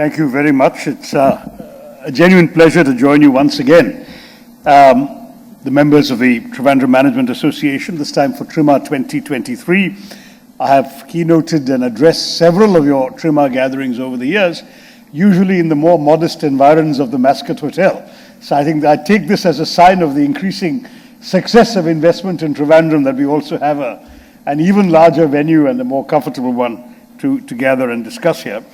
Thank you very much. It's a genuine pleasure to join you once again. The members of the Trivandrum Management Association, this time for TRIMA 2023. I have keynoted and addressed several of your TRIMA gatherings over the years, usually in the more modest environs of the Mascot Hotel. So I think that I take this as a sign of the increasing success of investment in Trivandrum, that we also have an even larger venue and a more comfortable one to gather and discuss here.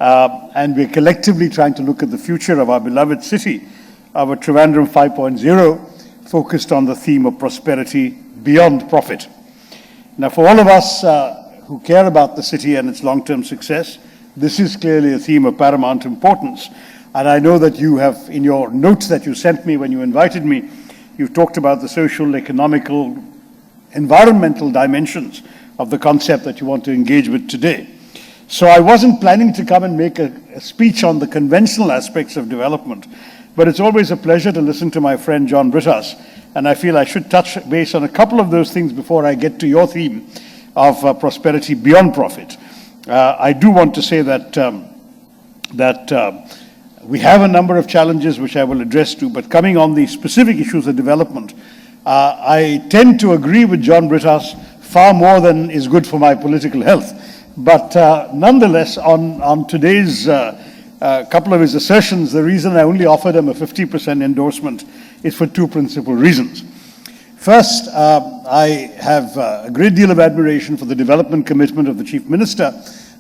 And we're collectively trying to look at the future of our beloved city, our Trivandrum 5.0, focused on the theme of prosperity beyond profit. Now, for all of us who care about the city and its long-term success, this is clearly a theme of paramount importance. And I know that you have, in your notes that you sent me when you invited me, you've talked about the social, economical, environmental dimensions of the concept that you want to engage with today. So I wasn't planning to come and make a speech on the conventional aspects of development, but it's always a pleasure to listen to my friend John Brittas, and I feel I should touch base on a couple of those things before I get to your theme of prosperity beyond profit. I do want to say that we have a number of challenges which I will address too, but coming on the specific issues of development, I tend to agree with John Brittas far more than is good for my political health. But nonetheless, on today's couple of his assertions, the reason I only offered him a 50% endorsement is for two principal reasons. First, I have a great deal of admiration for the development commitment of the Chief Minister,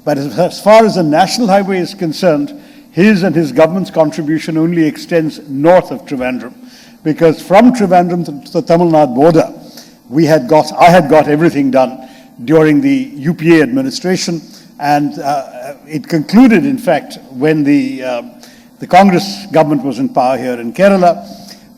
but as far as the National Highway is concerned, his and his government's contribution only extends north of Trivandrum, because from Trivandrum to the Tamil Nadu border, I had got everything done during the UPA administration, and it concluded, in fact, when the Congress government was in power here in Kerala.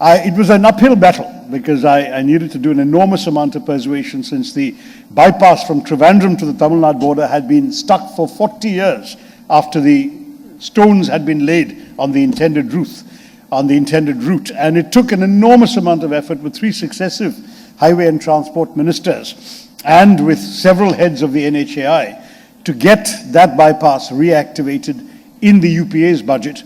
It was an uphill battle, because I needed to do an enormous amount of persuasion, since the bypass from Trivandrum to the Tamil Nadu border had been stuck for 40 years after the stones had been laid on the intended route. And it took an enormous amount of effort with 3 successive highway and transport ministers and with several heads of the NHAI to get that bypass reactivated in the UPA's budget.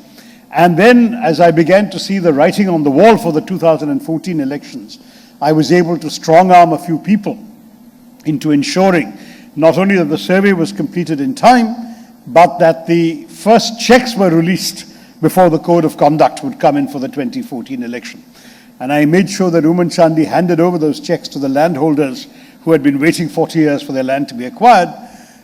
And then, as I began to see the writing on the wall for the 2014 elections, I was able to strong-arm a few people into ensuring not only that the survey was completed in time, but that the first checks were released before the code of conduct would come in for the 2014 election. And I made sure that Uman Chandi handed over those checks to the landholders who had been waiting 40 years for their land to be acquired,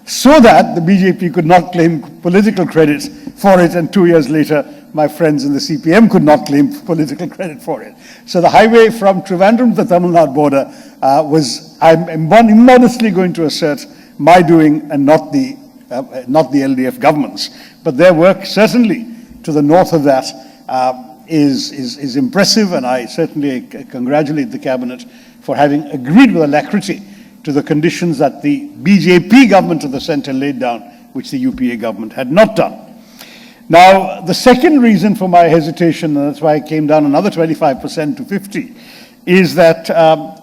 so that the BJP could not claim political credit for it, and 2 years later, my friends in the CPM could not claim political credit for it. So the highway from Trivandrum to the Tamil Nadu border I'm immodestly going to assert, my doing and not the LDF government's. But their work, certainly to the north of that, is impressive, and I certainly congratulate the Cabinet for having agreed with alacrity to the conditions that the BJP government of the centre laid down, which the UPA government had not done. Now, the second reason for my hesitation, and that's why I came down another 25% to 50, is that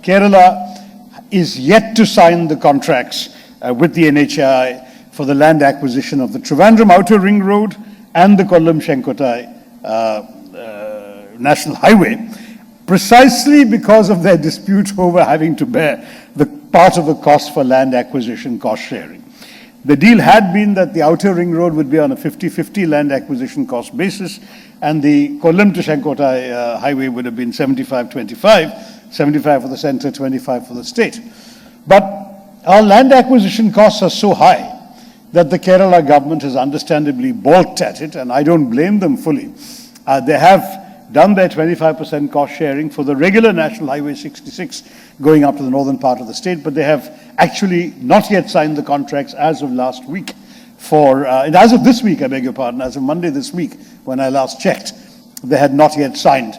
Kerala is yet to sign the contracts with the NHAI for the land acquisition of the Trivandrum Outer Ring Road and the Kollam-Shenkotai National Highway, precisely because of their dispute over having to bear the part of the cost for land acquisition cost sharing. The deal had been that the Outer Ring Road would be on a 50-50 land acquisition cost basis, and the Kollam to Shenkotai highway would have been 75-25, 75 for the centre, 25 for the state. But our land acquisition costs are so high that the Kerala government has understandably balked at it, and I don't blame them fully. They have done their 25% cost sharing for the regular National Highway 66 going up to the northern part of the state, but they have actually not yet signed the contracts as of last week as of this week, I beg your pardon, as of Monday this week, when I last checked, they had not yet signed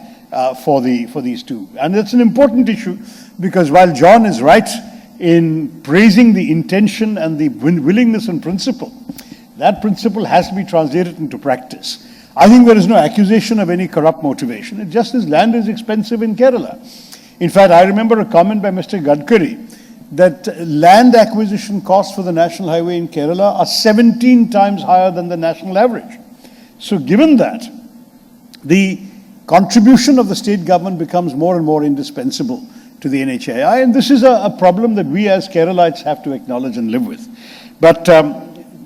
for these two. And it's an important issue, because while John is right in praising the intention and the willingness and principle, that principle has to be translated into practice. I think there is no accusation of any corrupt motivation. It just is land is expensive in Kerala. In fact, I remember a comment by Mr. Gadkari that land acquisition costs for the national highway in Kerala are 17 times higher than the national average. So given that, the contribution of the state government becomes more and more indispensable to the NHAI, and this is a problem that we as Keralites have to acknowledge and live with. But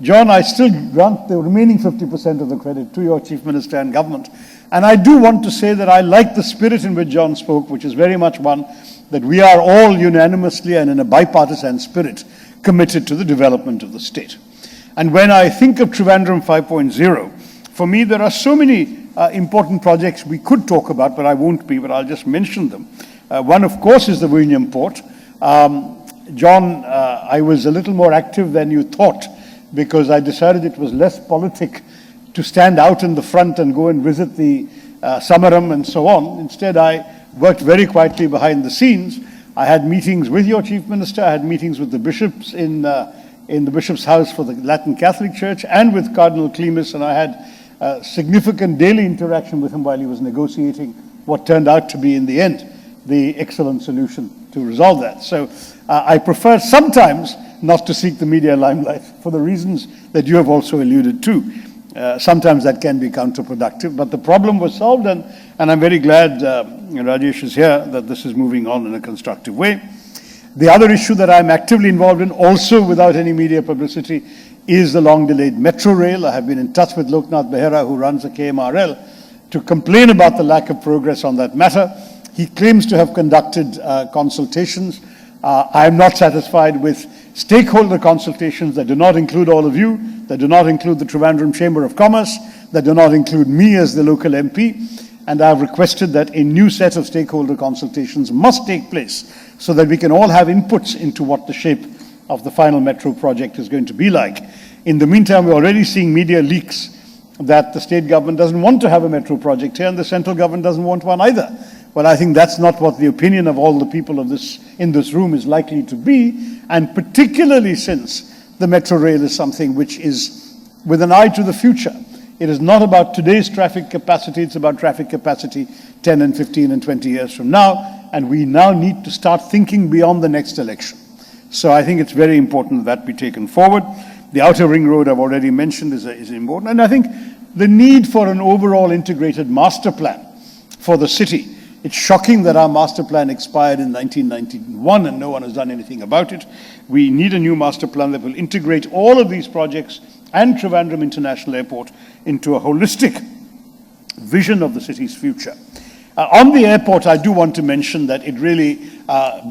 John, I still grant the remaining 50% of the credit to your Chief Minister and government. And I do want to say that I like the spirit in which John spoke, which is very much one that we are all unanimously and in a bipartisan spirit committed to the development of the state. And when I think of Trivandrum 5.0, for me there are so many important projects we could talk about, but I won't be, but I'll just mention them. One, of course, is the Vinyam Port. John, I was a little more active than you thought, because I decided it was less politic to stand out in the front and go and visit the Samaram and so on. Instead, I worked very quietly behind the scenes. I had meetings with your Chief Minister, I had meetings with the bishops in the Bishop's House for the Latin Catholic Church, and with Cardinal Clemis, and I had significant daily interaction with him while he was negotiating what turned out to be, in the end, the excellent solution to resolve that. So I prefer sometimes not to seek the media limelight for the reasons that you have also alluded to. Sometimes that can be counterproductive, but the problem was solved, and I'm very glad Rajesh is here, that this is moving on in a constructive way. The other issue that I'm actively involved in, also without any media publicity, is the long-delayed metro rail. I have been in touch with Loknath Behera, who runs the KMRL, to complain about the lack of progress on that matter. He claims to have conducted consultations. I am not satisfied with stakeholder consultations that do not include all of you, that do not include the Trivandrum Chamber of Commerce, that do not include me as the local MP, and I have requested that a new set of stakeholder consultations must take place so that we can all have inputs into what the shape of the final metro project is going to be like. In the meantime, we're already seeing media leaks that the state government doesn't want to have a metro project here, and the central government doesn't want one either. Well, I think that's not what the opinion of all the people in this room is likely to be, and particularly since the metro rail is something which is with an eye to the future. It is not about today's traffic capacity, it's about traffic capacity 10 and 15 and 20 years from now, and we now need to start thinking beyond the next election. So I think it's very important that be taken forward. The outer ring road I've already mentioned is important, and I think the need for an overall integrated master plan for the city. It's shocking that our master plan expired in 1991 and no one has done anything about it. We need a new master plan that will integrate all of these projects and Trivandrum International Airport into a holistic vision of the city's future. On the airport, I do want to mention that it really,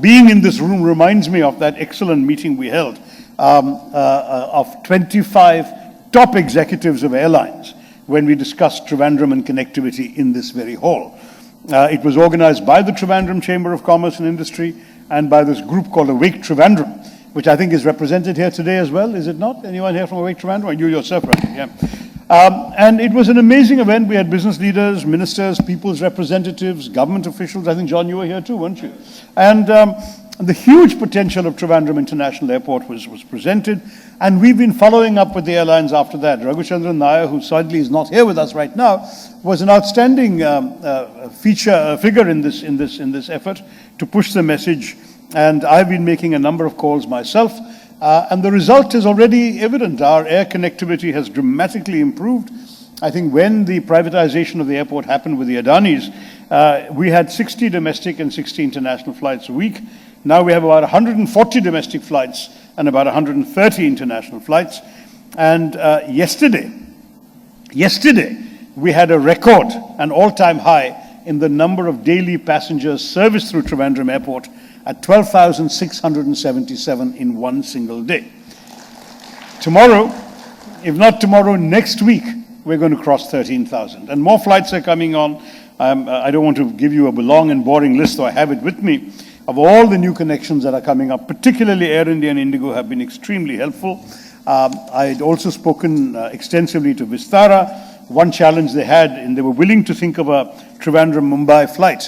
being in this room reminds me of that excellent meeting we held of 25 top executives of airlines when we discussed Trivandrum and connectivity in this very hall. It was organized by the Trivandrum Chamber of Commerce and Industry and by this group called Awake Trivandrum, which I think is represented here today as well, is it not? Anyone here from Awake Trivandrum? Or you yourself, right? Yeah. And it was an amazing event. We had business leaders, ministers, people's representatives, government officials. I think, John, you were here too, weren't you? And the huge potential of Trivandrum International Airport was presented, and we've been following up with the airlines after that. Raghushandran Nair, who sadly is not here with us right now, was an outstanding figure in this effort to push the message, and I've been making a number of calls myself, and the result is already evident. Our air connectivity has dramatically improved. I think when the privatization of the airport happened with the Adanis, we had 60 domestic and 60 international flights a week. Now we have about 140 domestic flights and about 130 international flights. And yesterday, we had a record, an all-time high in the number of daily passengers serviced through Trivandrum Airport at 12,677 in one single day. Tomorrow, if not tomorrow, next week, we're going to cross 13,000. And more flights are coming on. I don't want to give you a long and boring list, though I have it with me, of all the new connections that are coming up, particularly Air India and Indigo have been extremely helpful. I'd also spoken extensively to Vistara. One challenge they had, and they were willing to think of a Trivandrum-Mumbai flight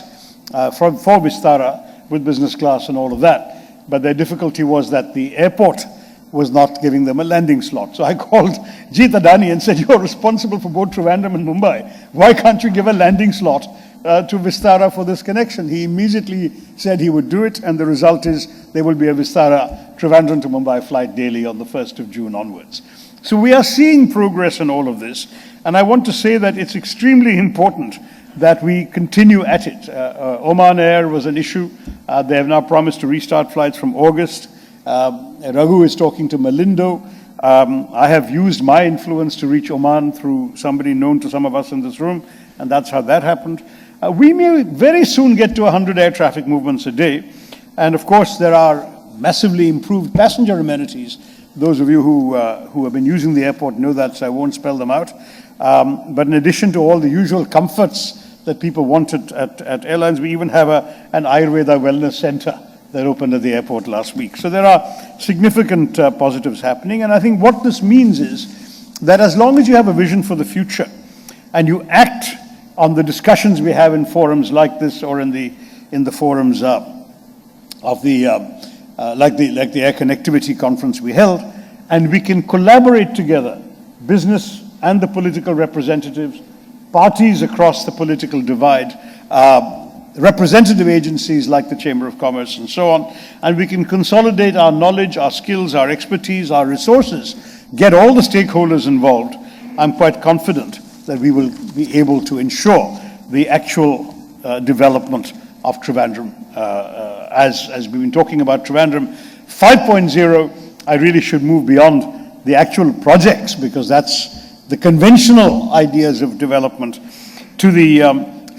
for Vistara with business class and all of that. But their difficulty was that the airport was not giving them a landing slot. So I called Jeet Adani and said, you're responsible for both Trivandrum and Mumbai. Why can't you give a landing slot to Vistara for this connection? He immediately said he would do it, and the result is there will be a Vistara Trivandrum to Mumbai flight daily on the 1st of June onwards. So we are seeing progress in all of this. And I want to say that it's extremely important that we continue at it. Oman Air was an issue. They have now promised to restart flights from August. Raghu is talking to Malindo. I have used my influence to reach Oman through somebody known to some of us in this room, and that's how that happened. We may very soon get to 100 air traffic movements a day. And of course, there are massively improved passenger amenities. Those of you who have been using the airport know that, so I won't spell them out. But in addition to all the usual comforts that people wanted at airlines, we even have an Ayurveda wellness center that opened at the airport last week. So there are significant positives happening. And I think what this means is that as long as you have a vision for the future and you act on the discussions we have in forums like this or in the forums of the like the Air Connectivity Conference we held, and we can collaborate together, business and the political representatives, parties across the political divide, representative agencies like the Chamber of Commerce and so on, and we can consolidate our knowledge, our skills, our expertise, our resources, get all the stakeholders involved. I'm quite confident that we will be able to ensure the actual development of Trivandrum. As we've been talking about Trivandrum 5.0, I really should move beyond the actual projects, because that's the conventional ideas of development, to the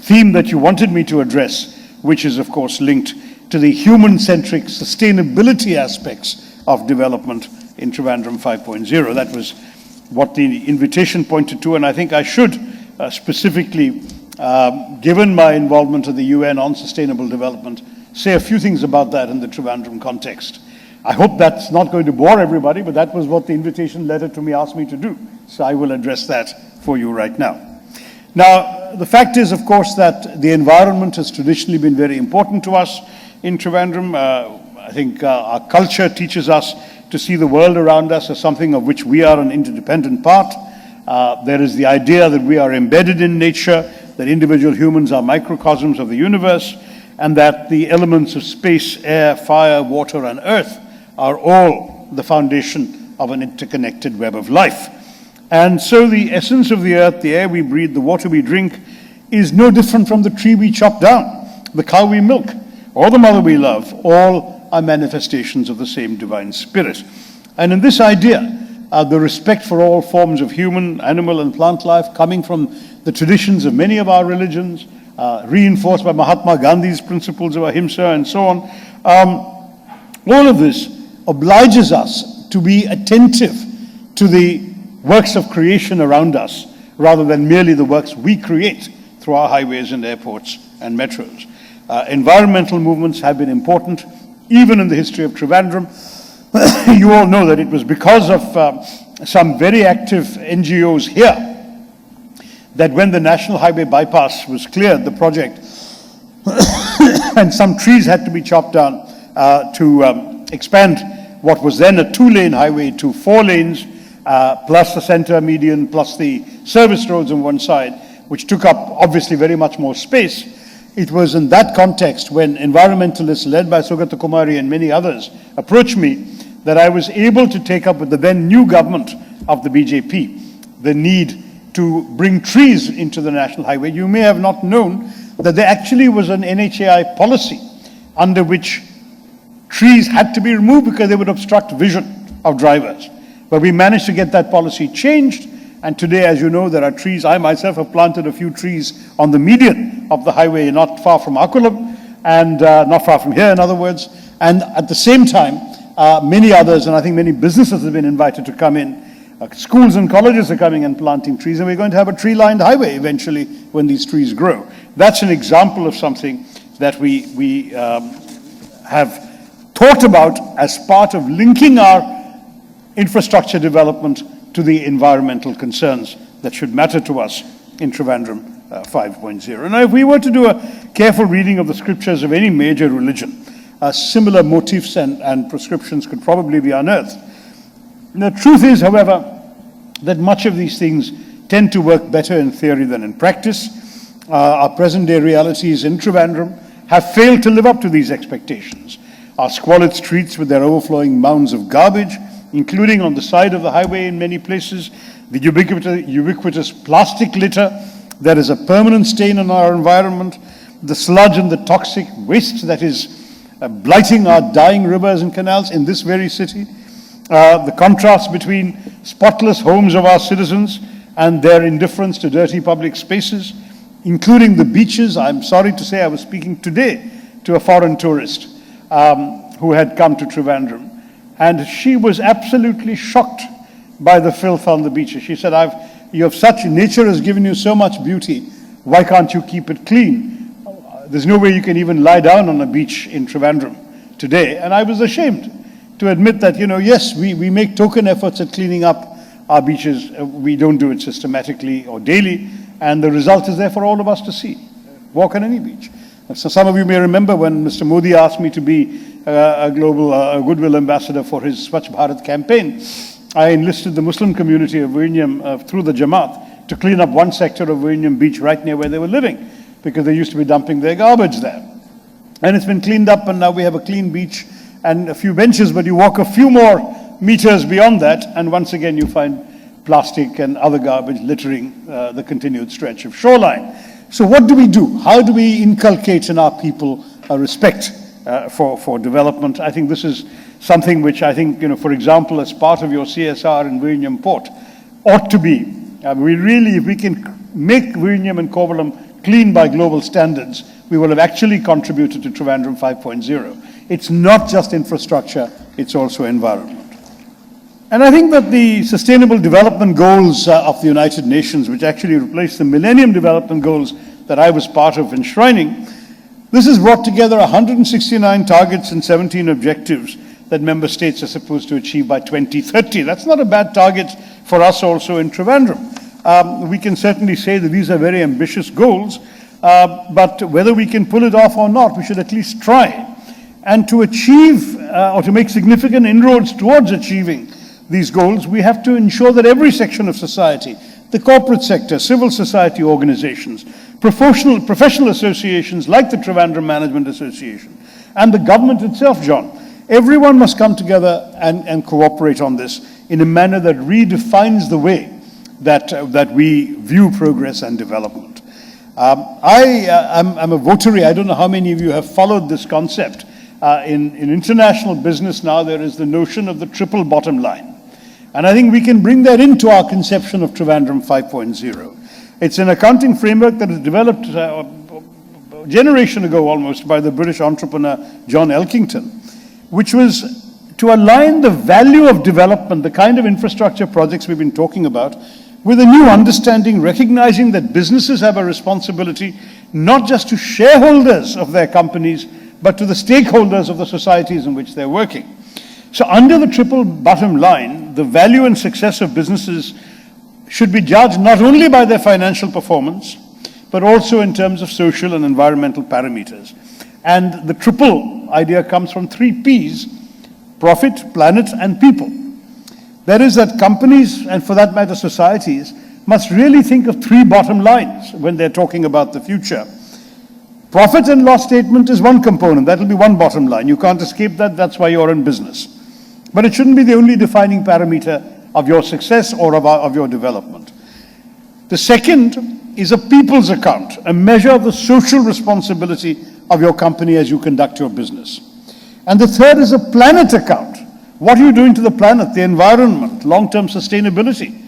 theme that you wanted me to address, which is of course linked to the human-centric sustainability aspects of development in Trivandrum 5.0. That was what the invitation pointed to, and I think I should specifically, given my involvement at the UN on sustainable development, say a few things about that in the Trivandrum context. I hope that's not going to bore everybody, but that was what the invitation letter to me asked me to do. So I will address that for you right now. Now, the fact is, of course, that the environment has traditionally been very important to us in Trivandrum. I think our culture teaches us to see the world around us as something of which we are an interdependent part. There is the idea that we are embedded in nature, that individual humans are microcosms of the universe, and that the elements of space, air, fire, water, and earth are all the foundation of an interconnected web of life. And so the essence of the earth, the air we breathe, the water we drink, is no different from the tree we chop down, the cow we milk, or the mother we love. All are manifestations of the same divine spirit. And in this idea, the respect for all forms of human, animal, and plant life, coming from the traditions of many of our religions, reinforced by Mahatma Gandhi's principles of ahimsa and so on, all of this obliges us to be attentive to the works of creation around us, rather than merely the works we create through our highways and airports and metros. Environmental movements have been important, even in the history of Trivandrum. You all know that it was because of some very active NGOs here that when the National Highway bypass was cleared, the project, and some trees had to be chopped down to expand what was then a 2-lane highway to 4 lanes, plus the center median, plus the service roads on one side, which took up obviously very much more space. It was in that context, when environmentalists led by Sugata Kumari and many others approached me, that I was able to take up with the then new government of the BJP the need to bring trees into the national highway. You may have not known that there actually was an NHAI policy under which trees had to be removed because they would obstruct vision of drivers. But we managed to get that policy changed, and today, as you know, there are trees. I myself have planted a few trees on the median of the highway, not far from Akulam, and not far from here, in other words. And at the same time, many others, and I think many businesses have been invited to come in. Schools and colleges are coming and planting trees, and we're going to have a tree-lined highway eventually when these trees grow. That's an example of something that we have thought about as part of linking our infrastructure development to the environmental concerns that should matter to us in Trivandrum 5.0. Now, if we were to do a careful reading of the scriptures of any major religion, similar motifs and prescriptions could probably be unearthed. The truth is, however, that much of these things tend to work better in theory than in practice. Our present-day realities in Trivandrum have failed to live up to these expectations. Our squalid streets with their overflowing mounds of garbage, including on the side of the highway in many places, the ubiquitous plastic litter that is a permanent stain on our environment, the sludge and the toxic waste that is blighting our dying rivers and canals in this very city, the contrast between spotless homes of our citizens and their indifference to dirty public spaces, including the beaches. I'm sorry to say I was speaking today to a foreign tourist who had come to Trivandrum, and she was absolutely shocked by the filth on the beaches. She said, nature has given you so much beauty, why can't you keep it clean? There's no way you can even lie down on a beach in Trivandrum today. And I was ashamed to admit that, yes, we make token efforts at cleaning up our beaches. We don't do it systematically or daily, and the result is there for all of us to see. Walk on any beach. So some of you may remember when Mr. Modi asked me to be a global goodwill ambassador for his Swachh Bharat campaign. I enlisted the Muslim community of Vizhinjam through the Jamaat to clean up one sector of Vizhinjam beach right near where they were living, because they used to be dumping their garbage there. And it's been cleaned up, and now we have a clean beach and a few benches, but you walk a few more meters beyond that, and once again you find plastic and other garbage littering the continued stretch of shoreline. So what do we do? How do we inculcate in our people a respect for development? I think this is something which I think, for example, as part of your CSR in Vizhinjam Port, ought to be. If we can make Vizhinjam and Kovalam clean by global standards, we will have actually contributed to Trivandrum 5.0. It's not just infrastructure, it's also environment. And I think that the Sustainable Development Goals of the United Nations, which actually replaced the Millennium Development Goals that I was part of enshrining, this has brought together 169 targets and 17 objectives that member states are supposed to achieve by 2030. That's not a bad target for us also in Trivandrum. We can certainly say that these are very ambitious goals, but whether we can pull it off or not, we should at least try. And to achieve or to make significant inroads towards achieving these goals, we have to ensure that every section of society, the corporate sector, civil society organizations, professional associations like the Trivandrum Management Association, and the government itself, John, everyone must come together and cooperate on this in a manner that redefines the way that we view progress and development. I'm a votary. I don't know how many of you have followed this concept. In international business now, there is the notion of the triple bottom line. And I think we can bring that into our conception of Trivandrum 5.0. It's an accounting framework that was developed a generation ago almost by the British entrepreneur John Elkington, which was to align the value of development, the kind of infrastructure projects we've been talking about, with a new understanding, recognizing that businesses have a responsibility not just to shareholders of their companies, but to the stakeholders of the societies in which they're working. So under the triple bottom line, the value and success of businesses should be judged not only by their financial performance, but also in terms of social and environmental parameters. And the triple idea comes from 3 Ps: profit, planet, and people. That is that companies, and for that matter societies, must really think of 3 bottom lines when they're talking about the future. Profit and loss statement is one component. That will be one bottom line. You can't escape that. That's why you're in business. But it shouldn't be the only defining parameter of your success or of your development. The second is a people's account, a measure of the social responsibility of your company as you conduct your business. And the third is a planet account. What are you doing to the planet, the environment, long-term sustainability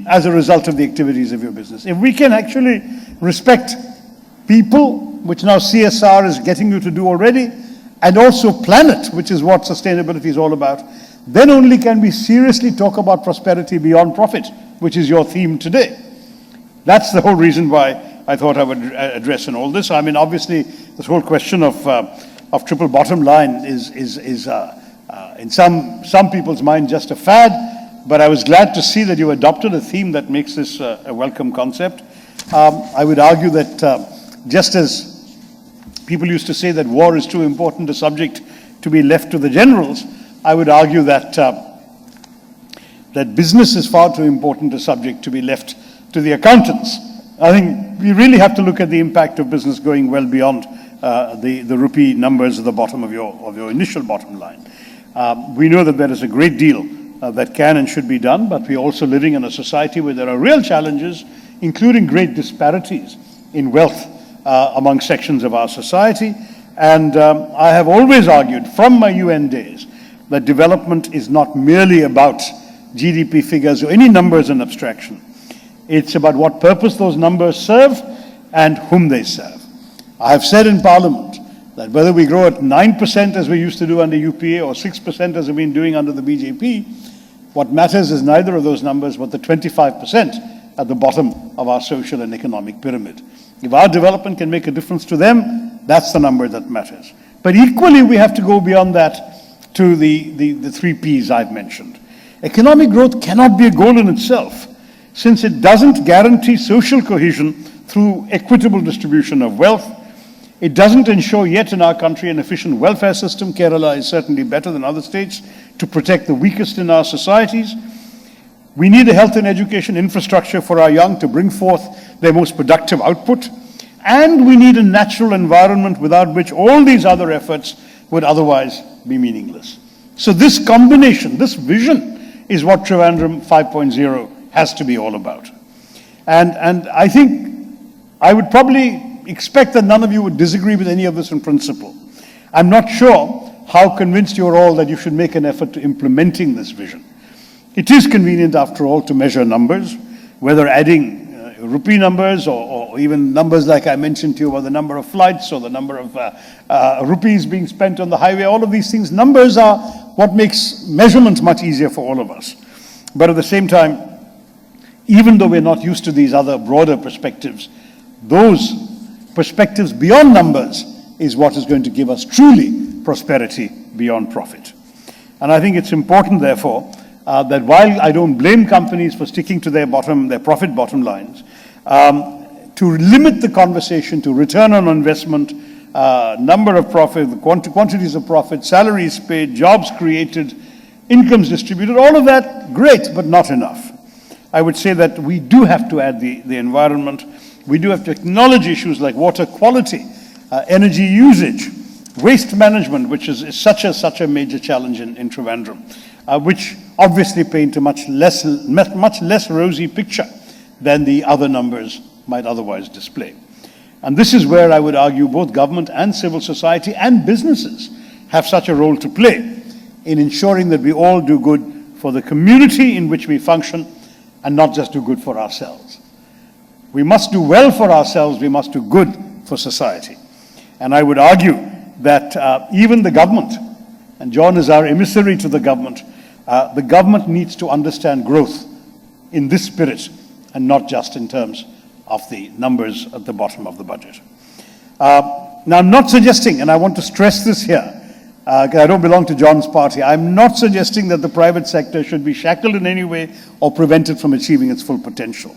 as a result of the activities of your business? If we can actually respect people, which now CSR is getting you to do already, and also planet, which is what sustainability is all about, then only can we seriously talk about prosperity beyond profit, which is your theme today. That's the whole reason why I thought I would address in all this. I mean, obviously, this whole question of triple bottom line is in some people's mind just a fad, but I was glad to see that you adopted a theme that makes this a welcome concept. I would argue that just as people used to say that war is too important a subject to be left to the generals, I would argue that that business is far too important a subject to be left to the accountants. I think we really have to look at the impact of business going well beyond the rupee numbers at the bottom of your initial bottom line. We know that there is a great deal that can and should be done, but we're also living in a society where there are real challenges, including great disparities in wealth among sections of our society. And I have always argued from my UN days that development is not merely about GDP figures or any numbers in abstraction. It's about what purpose those numbers serve and whom they serve. I have said in Parliament that whether we grow at 9% as we used to do under UPA or 6% as we've been doing under the BJP, what matters is neither of those numbers but the 25% at the bottom of our social and economic pyramid. If our development can make a difference to them, that's the number that matters. But equally, we have to go beyond that to the three Ps I've mentioned. Economic growth cannot be a goal in itself, since it doesn't guarantee social cohesion through equitable distribution of wealth. It doesn't ensure yet in our country an efficient welfare system. Kerala is certainly better than other states to protect the weakest in our societies. We need a health and education infrastructure for our young to bring forth their most productive output. And we need a natural environment without which all these other efforts would otherwise be meaningless. So this combination, this vision, is what Trivandrum 5.0 has to be all about. And I think I would probably expect that none of you would disagree with any of this in principle. I'm not sure how convinced you're all that you should make an effort to implementing this vision. It is convenient, after all, to measure numbers, whether adding rupee numbers or even numbers like I mentioned to you about the number of flights or the number of rupees being spent on the highway. All of these things, numbers are what makes measurement much easier for all of us. But at the same time, even though we're not used to these other broader perspectives, those perspectives beyond numbers is what is going to give us truly prosperity beyond profit. And I think it's important, therefore, that while I don't blame companies for sticking to their profit bottom lines, to limit the conversation to return on investment, number of profit, quantities of profit, salaries paid, jobs created, incomes distributed, all of that, great, but not enough. I would say that we do have to add the environment. We do have to acknowledge issues like water quality, energy usage, waste management, which is such a major challenge in Trivandrum, which obviously paint a much less rosy picture than the other numbers might otherwise display. And this is where I would argue both government and civil society and businesses have such a role to play in ensuring that we all do good for the community in which we function and not just do good for ourselves. We must do well for ourselves, we must do good for society. And I would argue that even the government, and John is our emissary to the government needs to understand growth in this spirit and not just in terms of the numbers at the bottom of the budget. Now, I'm not suggesting, and I want to stress this here, because I don't belong to John's party, I'm not suggesting that the private sector should be shackled in any way or prevented from achieving its full potential.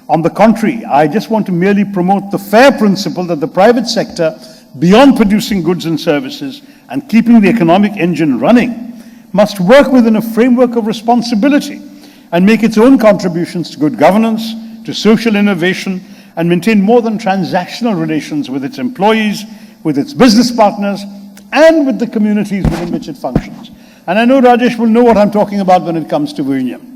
On the contrary, I just want to merely promote the fair principle that the private sector, beyond producing goods and services and keeping the economic engine running, must work within a framework of responsibility and make its own contributions to good governance, to social innovation, and maintain more than transactional relations with its employees, with its business partners, and with the communities within which it functions. And I know Rajesh will know what I'm talking about when it comes to Vizhinjam.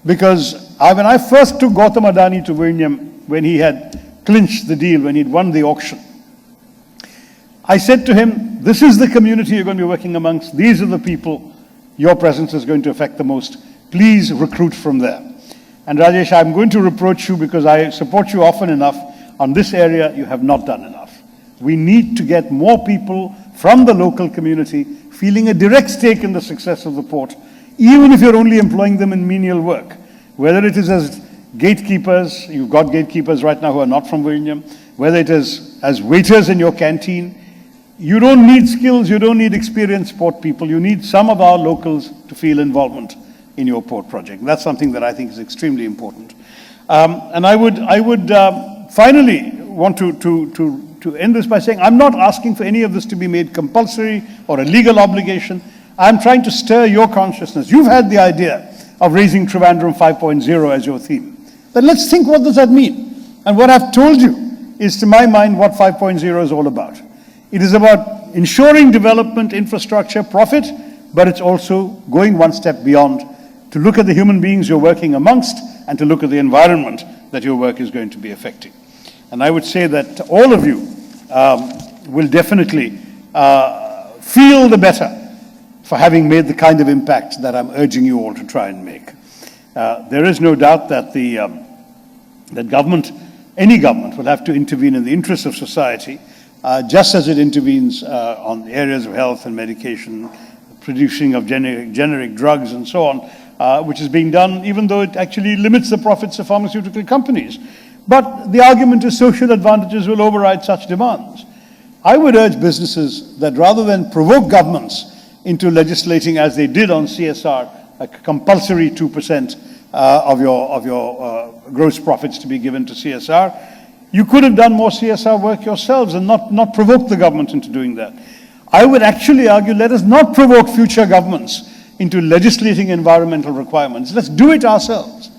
Because when I first took Gautam Adani to Vizhinjam, when he had clinched the deal, when he'd won the auction, I said to him, this is the community you're going to be working amongst. These are the people your presence is going to affect the most. Please recruit from there. And Rajesh, I'm going to reproach you because I support you often enough. On this area, you have not done enough. We need to get more people from the local community feeling a direct stake in the success of the port, even if you're only employing them in menial work. Whether it is as gatekeepers, you've got gatekeepers right now who are not from Vizhinjam, whether it is as waiters in your canteen, you don't need skills, you don't need experienced port people, you need some of our locals to feel involvement in your port project. And that's something that I think is extremely important. And I would finally want to end this by saying I'm not asking for any of this to be made compulsory or a legal obligation. I'm trying to stir your consciousness. You've had the idea of raising Trivandrum 5.0 as your theme. Then let's think, what does that mean? And what I've told you is, to my mind, what 5.0 is all about. It is about ensuring development, infrastructure, profit, but it's also going one step beyond to look at the human beings you're working amongst, and to look at the environment that your work is going to be affecting. And I would say that all of you will definitely feel the better for having made the kind of impact that I'm urging you all to try and make. There is no doubt that that government, any government, will have to intervene in the interests of society, just as it intervenes on the areas of health and medication, producing of generic drugs and so on, which is being done even though it actually limits the profits of pharmaceutical companies. But the argument is social advantages will override such demands. I would urge businesses that rather than provoke governments into legislating, as they did on CSR, a compulsory 2% of your gross profits to be given to CSR, you could have done more CSR work yourselves and not provoke the government into doing that. I would actually argue, let us not provoke future governments into legislating environmental requirements. Let's do it ourselves.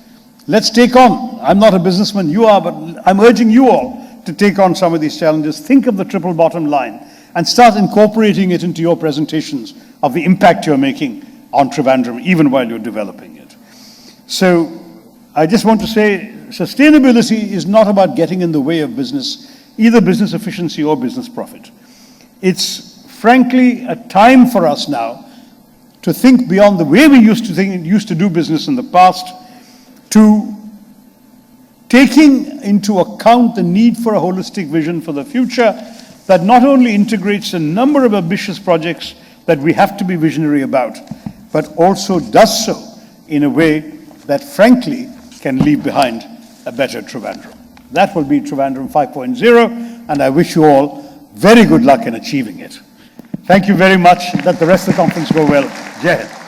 Let's take on, I'm not a businessman, you are, but I'm urging you all to take on some of these challenges. Think of the triple bottom line and start incorporating it into your presentations of the impact you're making on Trivandrum, even while you're developing it. So I just want to say, sustainability is not about getting in the way of business, either business efficiency or business profit. It's frankly a time for us now to think beyond the way we used to do business in the past, to taking into account the need for a holistic vision for the future that not only integrates a number of ambitious projects that we have to be visionary about, but also does so in a way that frankly can leave behind a better Trivandrum. That will be Trivandrum 5.0, and I wish you all very good luck in achieving it. Thank you very much. Let the rest of the conference go well. Jai Hind.